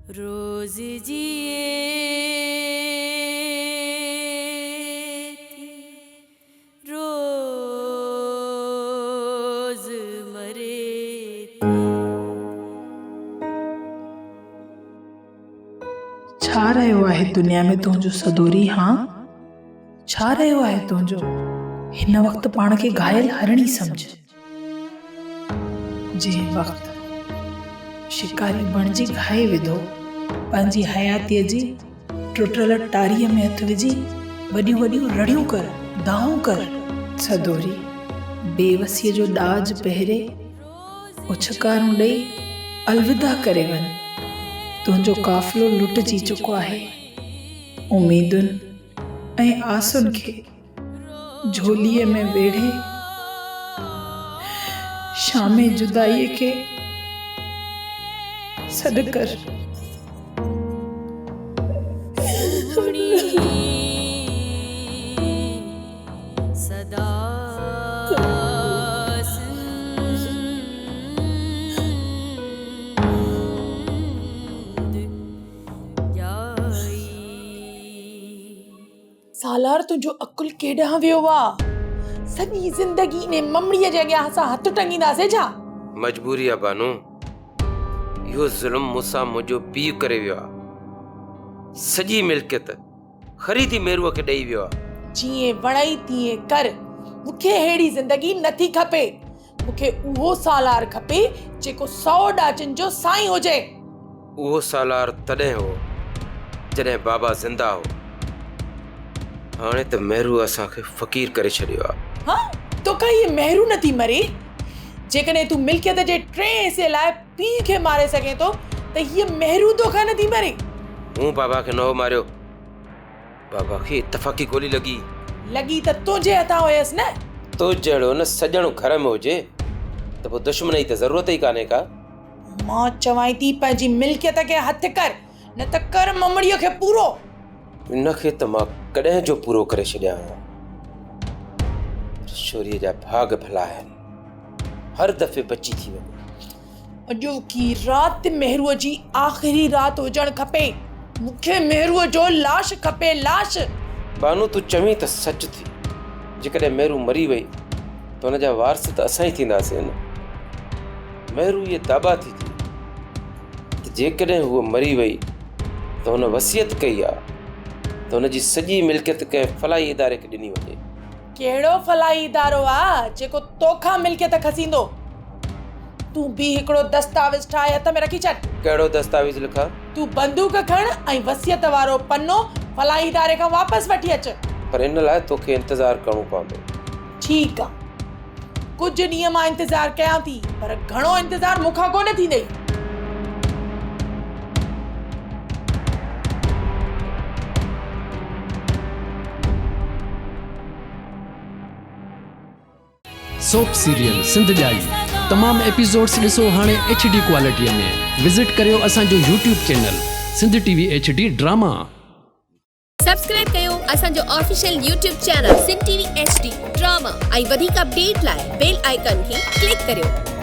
रोज जिए थी, रोज मरे थी। छा रहियो आहे दुनिया में तुंहिंजो सदोरी? हाँ, छा रहियो आहे तुंहिंजो? हिन वक़्तु पाण खे घायल हरणी सम्झ। जंहिं वक़्तु शिकारी बणिजी घाए विधो, पंहिंजी हयातीअ जी टुटल टारीअ में हथ विझी वॾियूं वॾियूं रड़ियूं कर, दाऊं कर। सदोरी बेवसीअ जो ॾाज पहिरे उछकारूं ॾेई अलविदा करे वञ। तुंहिंजो काफ़िलो लुटिजी चुको आहे। उमीदुनि ऐं आसुनि खे झोलीअ में वेढ़े शामे जुदाईअ खे सॾु कर। सदा सालार तुंहिंजो अकुल केॾांहुं वियो आहे? सॼी ज़िंदगी ने ममड़ीअ जे अॻियां असां हथ टंगींदासीं छा? मजबूरी आहे बानू। इहो ज़ुल्म मूंसां मुंहिंजो पीउ करे वियो आहे। सॼी मिल्कियत ख़रीदी मेरूअ खे ॾेई वियो आहे। जीअं वणई तीअं कर। मूंखे अहिड़ी ज़िंदगी नथी खपे। मूंखे उहो सालार खपे जेको 100 ॾाचनि जो साईं हुजे। उहो सालार तॾहिं हो जॾहिं बाबा ज़िंदा हो। हाणे त मेरू असांखे फ़क़ीर करे छॾियो आहे। हाँ, तोखां हीअ मेहरू नथी मरे? जेकॾहिं तूं मिल्कियत जे 3 हिसे लाइ पीउ खे मारे सघे थो त हीअ मेहरू तोखां नथी मरे? मूं बाबा खे न हो मारियो। बाबा खे इत्तफ़ाक़ी गोली लॻी त तुंहिंजे हथां हुयसि न। तो जहिड़ो न सॼणो घर में हुजे त पोइ दुश्मनी त ज़रूरत ई कान्हे का। मां चवां थी पंहिंजी मिल्कियत खे हथ कर, न त कर ममड़ीअ खे पूरो। इनखे त मां कॾहिं जो पूरो करे छॾिया आहियां। छोरीअ जा भाग भला आहिनि, हर दफ़े बची थी वञे। अॼोकी राति मेहरूअ जी आख़िरी राति हुजणु खपे। मूंखे मेहरूअ जो लाश खपे, लाश। बानू तूं चवीं त सच थी। जेकॾहिं मेरू मरी वई त हुनजा वारस त असां ई थींदासीं न। मेरू इहे दाबा थी थी त जेकॾहिं हूअ मरी वई त हुन वसियत कई आहे त हुनजी सॼी मिल्कियत कंहिं फलाई इदारे खे ॾिनी वञे। कहिड़ो फलाई इदारो आहे जेको तोखां मिल्कियत खसींदो? तूं बि हिकिड़ो दस्तावेज़ ठाहे हथ में रखी छॾ। कहिड़ो दस्तावेज़ लिखां? तूं बंदूक खण ऐं वसियत वारो पनो फलाई इदारे खां वापसि वठी अच। पर इन लाइ तोखे इंतज़ारु करिणो पवंदो। ठीकु आहे, कुझु ॾींहं मां इंतज़ारु कयां थी, पर घणो इंतज़ारु मूंखां कोन थींदई। सोप सीरियल सिंध जाई तमाम एपिसोड्स ॾिसो हाणे HD क्वालिटीअ में। विज़िट करियो असांजो YouTube channel Sindh TV HD drama. Subscribe कयो असांजो official YouTube channel Sindh TV HD drama ऐं वधीक अपडेट लाइ बेल आइकन खे क्लिक करियो।